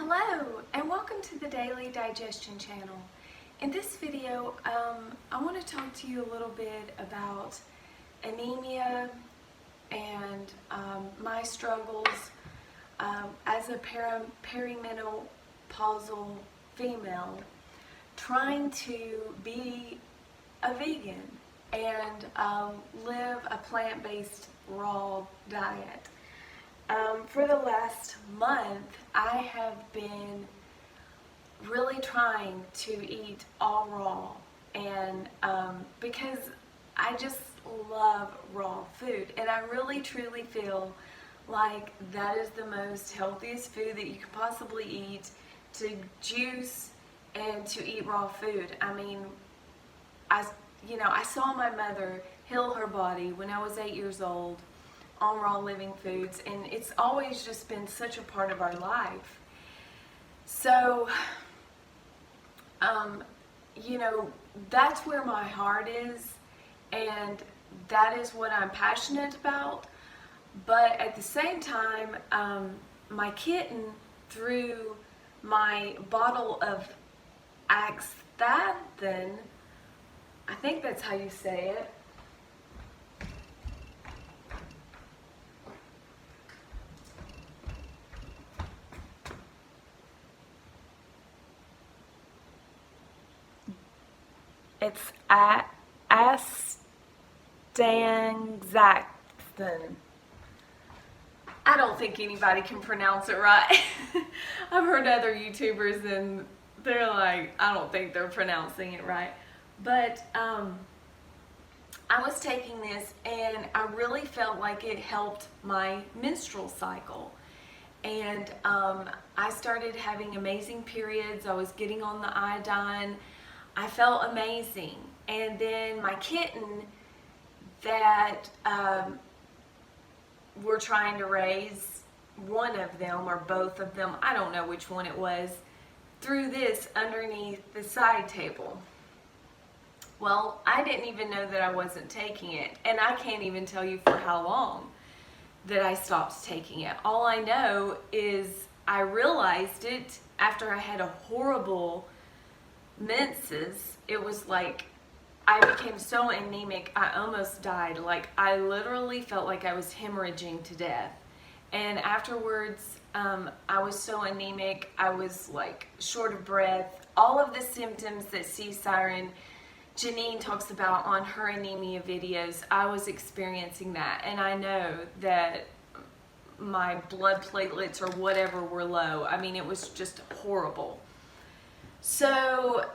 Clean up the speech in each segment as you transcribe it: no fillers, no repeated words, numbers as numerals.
Hello and welcome to the Daily Digestion channel. In this video, I want to talk to you a little bit about anemia and my struggles as a perimenopausal female trying to be a vegan and live a plant-based raw diet. For the last month, I have been really trying to eat all raw, and because I just love raw food, and I really truly feel like that is the most healthiest food that you could possibly eat, to juice and to eat raw food. I mean, I saw my mother heal her body when I was 8 years old on raw living foods, and it's always just been such a part of our life. So that's where my heart is, and that is what I'm passionate about. But at the same time, my kitten threw my bottle of astaxathin, I think that's how you say it, it's astaxathin. I don't think anybody can pronounce it right. I've heard other YouTubers and they're like, I don't think they're pronouncing it right. But I was taking this and I really felt like it helped my menstrual cycle. And I started having amazing periods. I was getting on the iodine. I felt amazing. And then my kitten that we're trying to raise, one of them or both of them, I don't know which one it was, threw this underneath the side table. Well, I didn't even know that I wasn't taking it, and I can't even tell you for how long that I stopped taking it. All I know is I realized it after I had a horrible menses. It was like I became so anemic, I almost died. Like, I literally felt like I was hemorrhaging to death. And afterwards, I was so anemic, I was like short of breath. All of the symptoms that Sea Siren Janine talks about on her anemia videos, I was experiencing that. And I know that my blood platelets or whatever were low. I mean, it was just horrible. So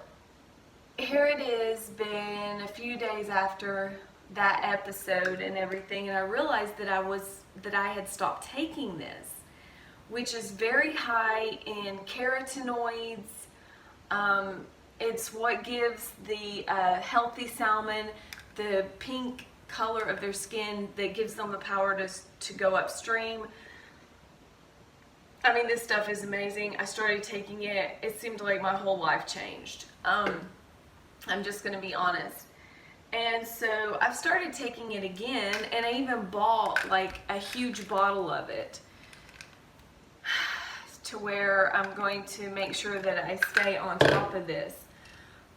here it is, been a few days after that episode and everything, and I realized that I had stopped taking this, which is very high in carotenoids. It's what gives the healthy salmon the pink color of their skin that gives them the power to go upstream. I mean, this stuff is amazing. I started taking it. It seemed like my whole life changed. I'm just going to be honest. And so I've started taking it again, and I even bought like a huge bottle of it to where I'm going to make sure that I stay on top of this.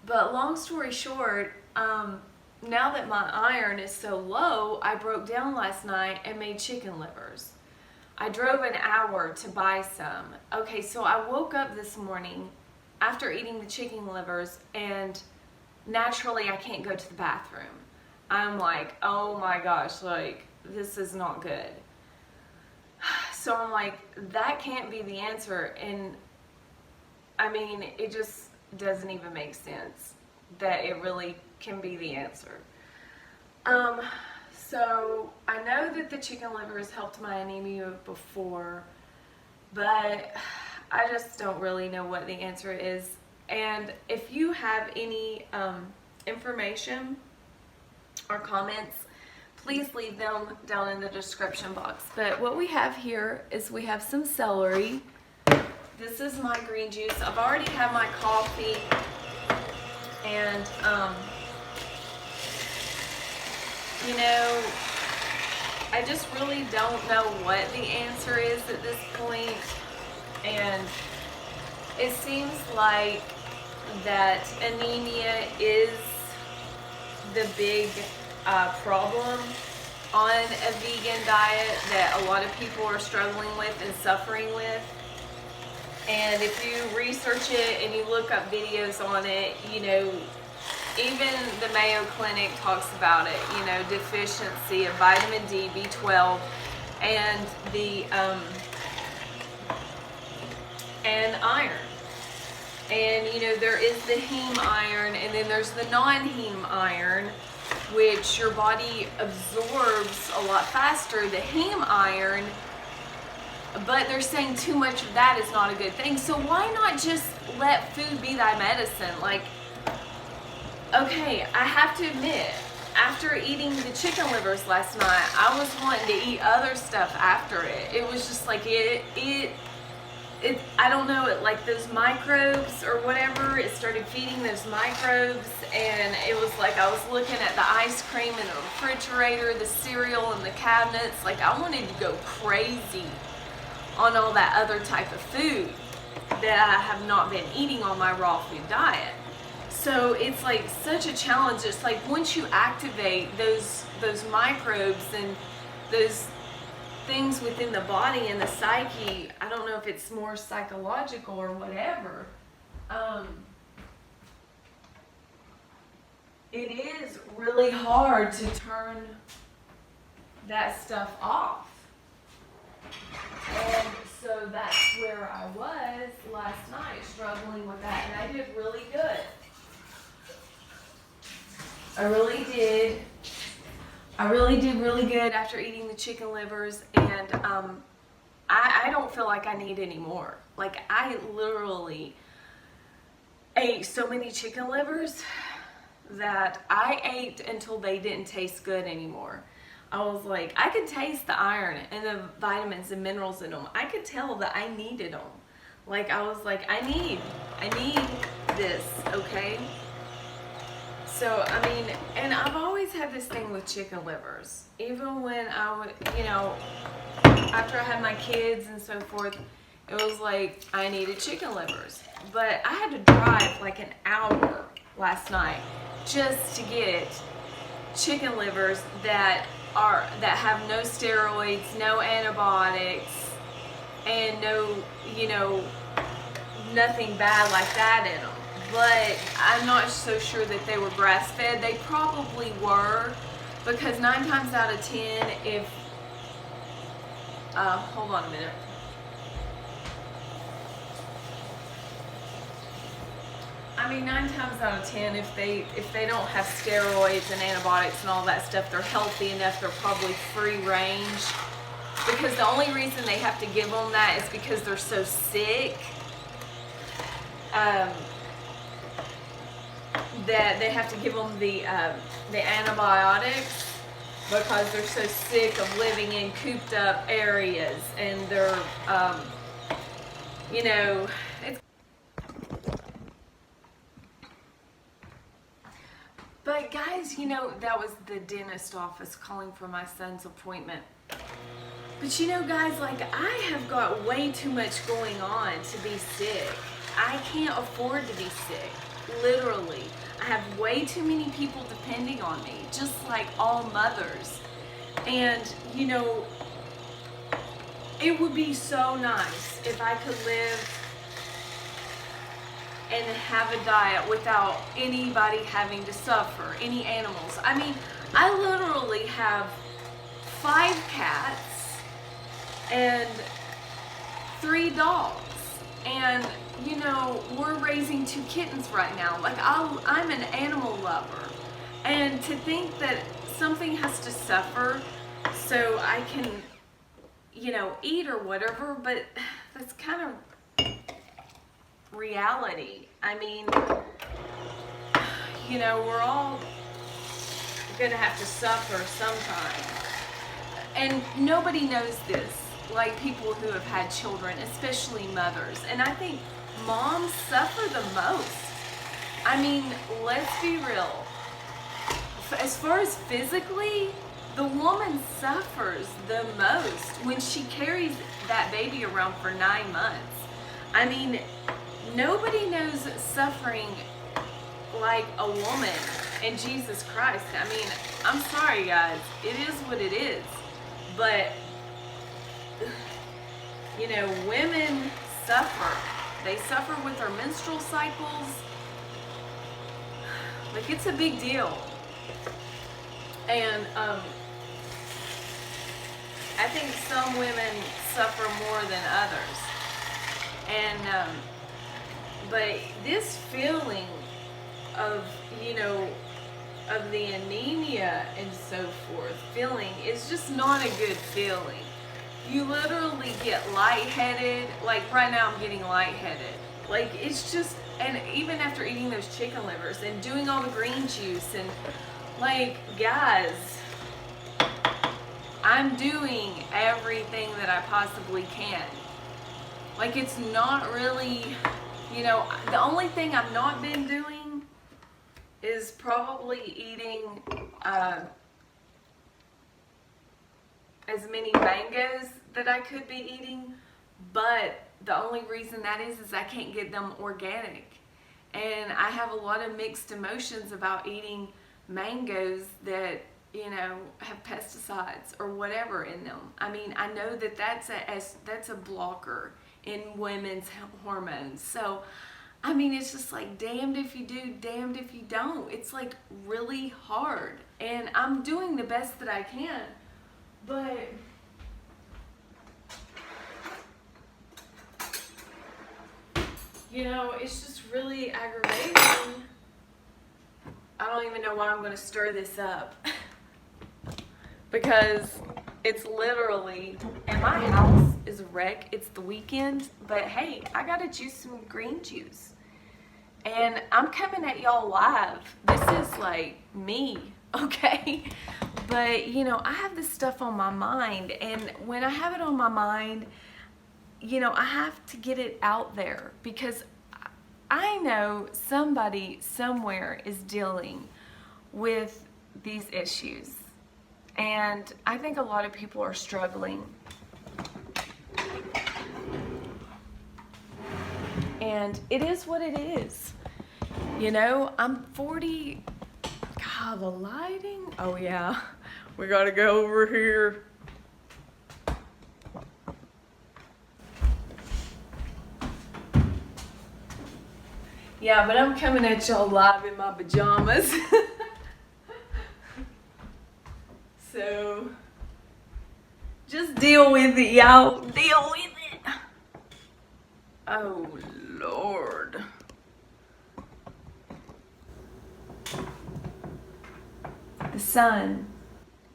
But long story short, now that my iron is so low, I broke down last night and made chicken livers. I drove an hour to buy some. Okay, so I woke up this morning after eating the chicken livers, and naturally I can't go to the bathroom. I'm like, oh my gosh, like, this is not good. So I'm like, that can't be the answer. And I mean, it just doesn't even make sense that it really can be the answer. So I know that the chicken livers helped my anemia before, but I just don't really know what the answer is. And if you have any information or comments, please leave them down in the description box. But what we have here is we have some celery. This is my green juice. I've already had my coffee, and I just really don't know what the answer is at this point. And it seems like that anemia is the big problem on a vegan diet that a lot of people are struggling with and suffering with. And if you research it and you look up videos on it, you know, even the Mayo Clinic talks about it, you know, deficiency of vitamin D, B12, and and iron. And you know, there is the heme iron, and then there's the non-heme iron, which your body absorbs a lot faster, the heme iron, but they're saying too much of that is not a good thing. So why not just let food be thy medicine? Like, okay, I have to admit, after eating the chicken livers last night, I was wanting to eat other stuff after it. It was just like I don't know, it like those microbes or whatever, it started feeding those microbes, and it was like I was looking at the ice cream in the refrigerator, the cereal in the cabinets, like I wanted to go crazy on all that other type of food that I have not been eating on my raw food diet. So it's like such a challenge. It's like once you activate those microbes and those things within the body and the psyche, I don't know if it's more psychological or whatever, it is really hard to turn that stuff off. And so that's where I was last night, struggling with that, and I did really good. I really did really good after eating the chicken livers, and I don't feel like I need any more. Like, I literally ate so many chicken livers that I ate until they didn't taste good anymore. I was like, I could taste the iron and the vitamins and minerals in them. I could tell that I needed them. Like, I was like, I need this, okay? So, I mean, and I've always had this thing with chicken livers. Even when I would, you know, after I had my kids and so forth, it was like I needed chicken livers. But I had to drive like an hour last night just to get chicken livers that have no steroids, no antibiotics, and no, you know, nothing bad like that in them. But I'm not so sure that they were grass-fed. They probably were, because 9 times out of 10, if hold on a minute. I mean, 9 times out of 10, if they don't have steroids and antibiotics and all that stuff, they're healthy enough. They're probably free range. Because the only reason they have to give them that is because they're so sick. That they have to give them the antibiotics because they're so sick of living in cooped up areas, and they're, you know, it's. But guys, you know, that was the dentist office calling for my son's appointment. But you know, guys, like, I have got way too much going on to be sick. I can't afford to be sick. Literally. I have way too many people depending on me, just like all mothers. And, you know, it would be so nice if I could live and have a diet without anybody having to suffer, any animals. I mean, I literally have 5 cats and 3 dogs. And, you know, we're raising 2 kittens right now. Like, I'm an animal lover. And to think that something has to suffer so I can, you know, eat or whatever, but that's kind of reality. I mean, you know, we're all gonna have to suffer sometime. And nobody knows this, like people who have had children, especially mothers. And I think moms suffer the most. I mean, let's be real. As far as physically, the woman suffers the most when she carries that baby around for 9 months. I mean, nobody knows suffering like a woman and Jesus Christ. I mean, I'm sorry, guys. It is what it is. But, you know, women suffer. They suffer with their menstrual cycles. Like, it's a big deal. And I think some women suffer more than others. And, but this feeling of, you know, of the anemia and so forth feeling is just not a good feeling. You literally get lightheaded. Like right now I'm getting lightheaded. Like it's just, and even after eating those chicken livers and doing all the green juice and like, guys, I'm doing everything that I possibly can. Like it's not really, you know, the only thing I've not been doing is probably eating as many mangoes that I could be eating, but the only reason that is I can't get them organic. And I have a lot of mixed emotions about eating mangoes that, you know, have pesticides or whatever in them. I mean, I know that that's a blocker in women's hormones. So, I mean, it's just like damned if you do, damned if you don't. It's like really hard. And I'm doing the best that I can. But you know, it's just really aggravating. I don't even know why I'm going to stir this up. Because it's literally, and my house is a wreck. It's the weekend, but hey, I got to juice some green juice. And I'm coming at y'all live. This is like me, okay? But, you know, I have this stuff on my mind, and when I have it on my mind, you know, I have to get it out there because I know somebody somewhere is dealing with these issues. And I think a lot of people are struggling. And it is what it is. You know, I'm 40. God, the lighting. Oh, yeah. We got to go over here. Yeah, but I'm coming at y'all live in my pajamas. So, just deal with it, y'all. Deal with it. Oh, Lord. The sun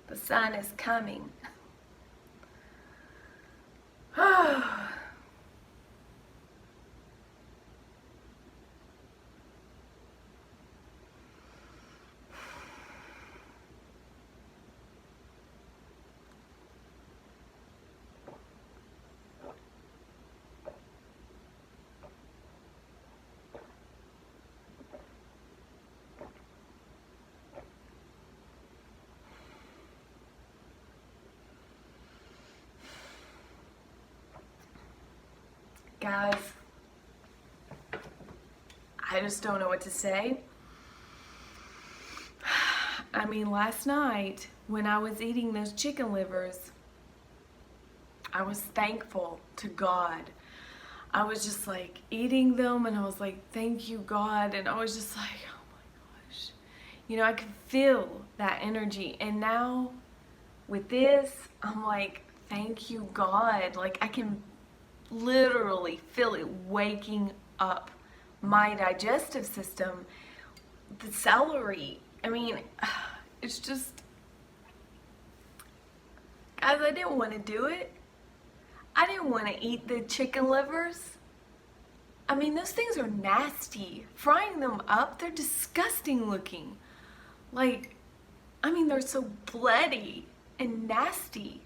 is coming. Guys, I just don't know what to say. I mean, last night when I was eating those chicken livers, I was thankful to God. I was just like eating them and I was like, thank you, God. And I was just like, oh my gosh. You know, I could feel that energy. And now with this, I'm like, thank you, God. Like I can literally feel it waking up my digestive system. The celery, I mean, it's just, guys, I didn't want to do it. I didn't want to eat the chicken livers. I mean, those things are nasty. Frying them up, they're disgusting looking. Like, I mean, they're so bloody and nasty.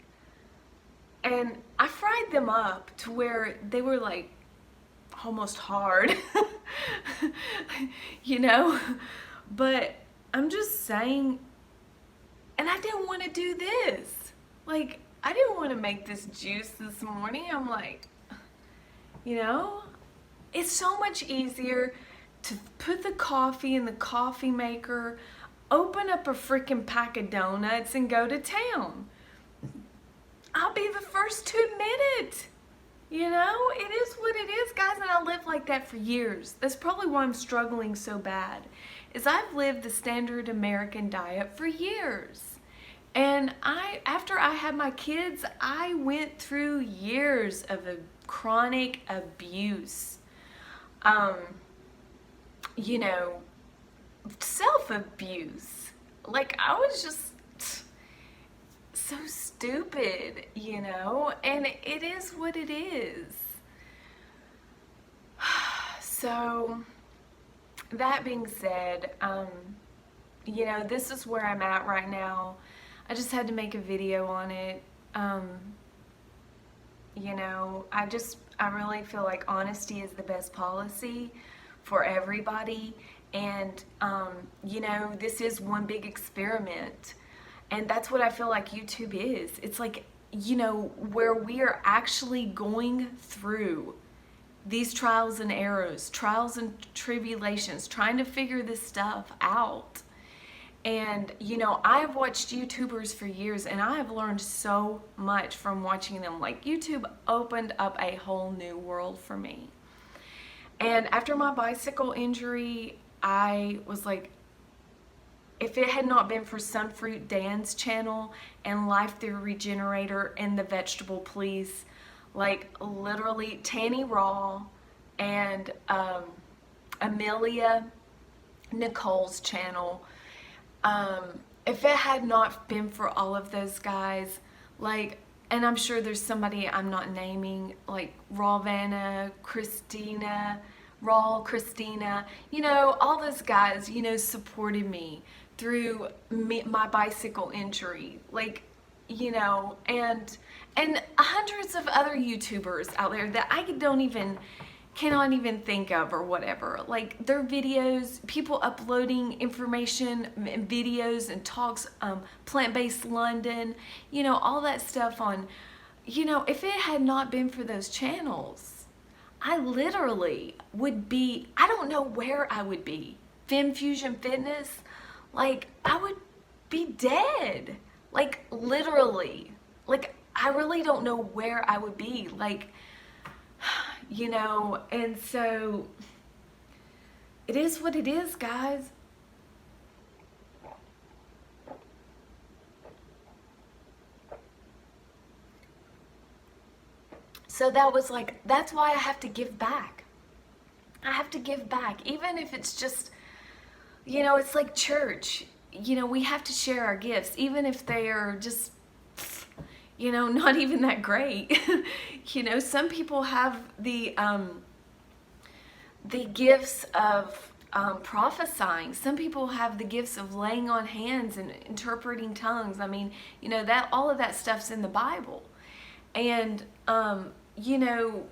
And I fried them up to where they were like almost hard, you know? But I'm just saying, and I didn't want to do this. Like, I didn't want to make this juice this morning. I'm like, you know? It's so much easier to put the coffee in the coffee maker, open up a freaking pack of donuts, and go to town. I'll be the first to admit it. You know, it is what it is, guys, and I lived like that for years. That's probably why I'm struggling so bad, is I've lived the standard American diet for years. And after I had my kids, I went through years of a chronic abuse. You know, self-abuse. Like, I was just so stupid, you know, and it is what it is. So, that being said, you know, this is where I'm at right now. I just had to make a video on it. You know, I really feel like honesty is the best policy for everybody. And, you know, this is one big experiment. And that's what I feel like YouTube is. It's like, you know, where we are actually going through these trials and errors, trials and tribulations, trying to figure this stuff out. And, you know, I've watched YouTubers for years, and I have learned so much from watching them. Like, YouTube opened up a whole new world for me. And after my bicycle injury, I was like, if it had not been for Sunfruit Dan's channel and Life Through Regenerator and the Vegetable Please, like literally Tanny Raw and Amelia Nicole's channel, if it had not been for all of those guys, like, and I'm sure there's somebody I'm not naming, like Rawvanna, Christina, you know, all those guys, you know, supported me through my bicycle injury, like, you know, and hundreds of other YouTubers out there that I cannot even think of or whatever. Like, their videos, people uploading information and videos and talks, Plant-Based London, you know, all that stuff on, you know, if it had not been for those channels, I literally would be, I don't know where I would be. Fem Fusion Fitness, like, I would be dead. Like, literally. Like, I really don't know where I would be. Like, you know, and so it is what it is, guys. So that was like, that's why I have to give back. I have to give back, even if it's just, you know, it's like church. You know, we have to share our gifts, even if they are just, you know, not even that great. You know, some people have the gifts of prophesying. Some people have the gifts of laying on hands and interpreting tongues. I mean, you know, that all of that stuff's in the Bible. And, you know,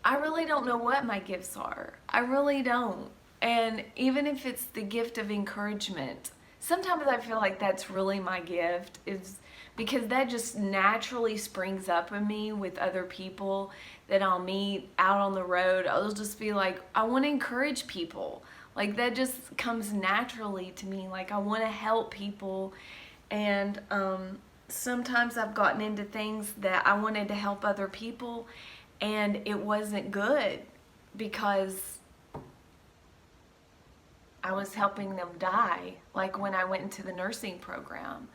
I really don't know what my gifts are. I really don't. And even if it's the gift of encouragement, sometimes I feel like that's really my gift, is because that just naturally springs up in me with other people that I'll meet out on the road. I'll just be like, I want to encourage people. Like, that just comes naturally to me. Like, I want to help people. And sometimes I've gotten into things that I wanted to help other people, and it wasn't good because I was helping them die. Like when I went into the nursing program,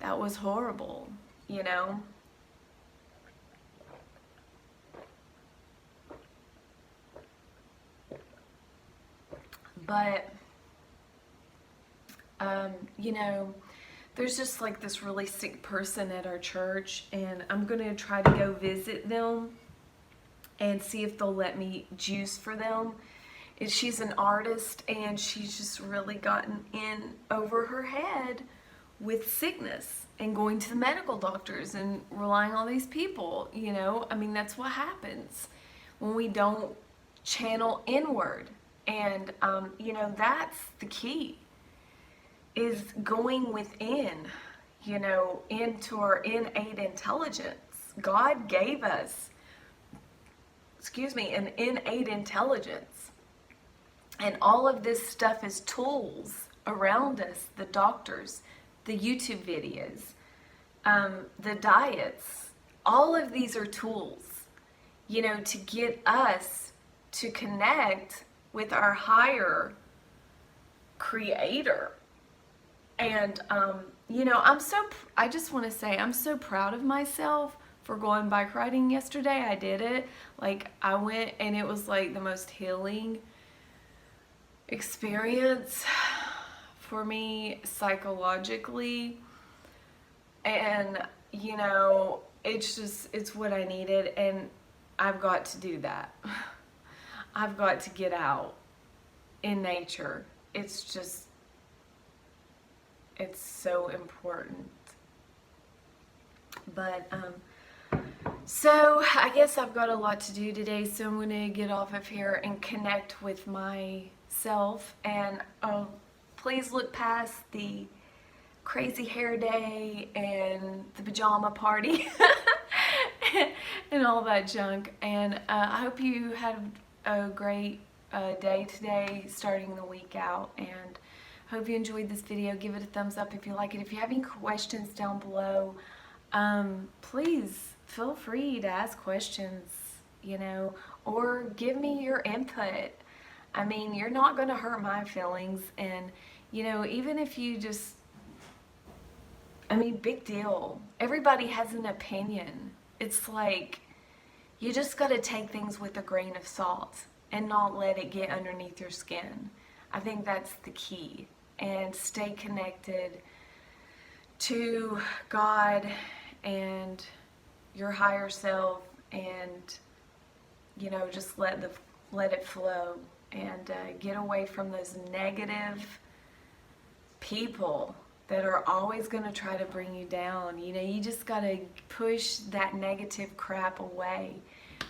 that was horrible, you know? But, you know, there's just like this really sick person at our church, and I'm going to try to go visit them and see if they'll let me juice for them. She's an artist, and she's just really gotten in over her head with sickness and going to the medical doctors and relying on these people, you know? I mean, that's what happens when we don't channel inward. And, you know, that's the key, is going within, you know, into our innate intelligence. God gave us an innate intelligence. And all of this stuff is tools around us, the doctors, the YouTube videos, the diets. All of these are tools, you know, to get us to connect with our higher creator. And, you know, I just want to say I'm so proud of myself for going bike riding yesterday. I did it. Like, I went and it was like the most healing experience for me psychologically. And, you know, it's what I needed, and I've got to do that. I've got to get out in nature. It's so important. But, so I guess I've got a lot to do today, so I'm going to get off of here and connect with myself. And please look past the crazy hair day and the pajama party and all that junk. And I hope you had a great day today, starting the week out. And hope you enjoyed this video. Give it a thumbs up if you like it. If you have any questions down below, please feel free to ask questions, you know, or give me your input. I mean, you're not going to hurt my feelings. And, you know, even if you just, I mean, big deal. Everybody has an opinion. It's like, you just got to take things with a grain of salt and not let it get underneath your skin. I think that's the key. And stay connected to God and your higher self, and, you know, just let it flow, and get away from those negative people that are always going to try to bring you down. You know, you just got to push that negative crap away,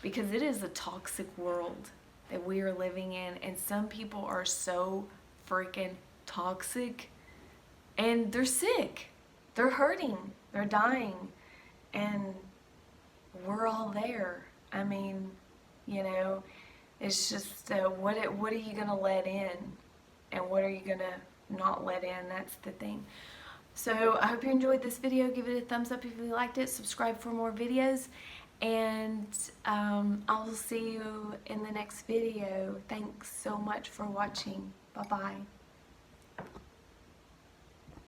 because it is a toxic world that we are living in, and some people are so freaking toxic, and they're sick, they're hurting, they're dying, and we're all there. I mean, you know, it's just what are you going to let in, and what are you going to not let in? That's the thing. So I hope you enjoyed this video. Give it a thumbs up if you liked it. Subscribe for more videos, and I'll see you in the next video. Thanks so much for watching. Bye-bye.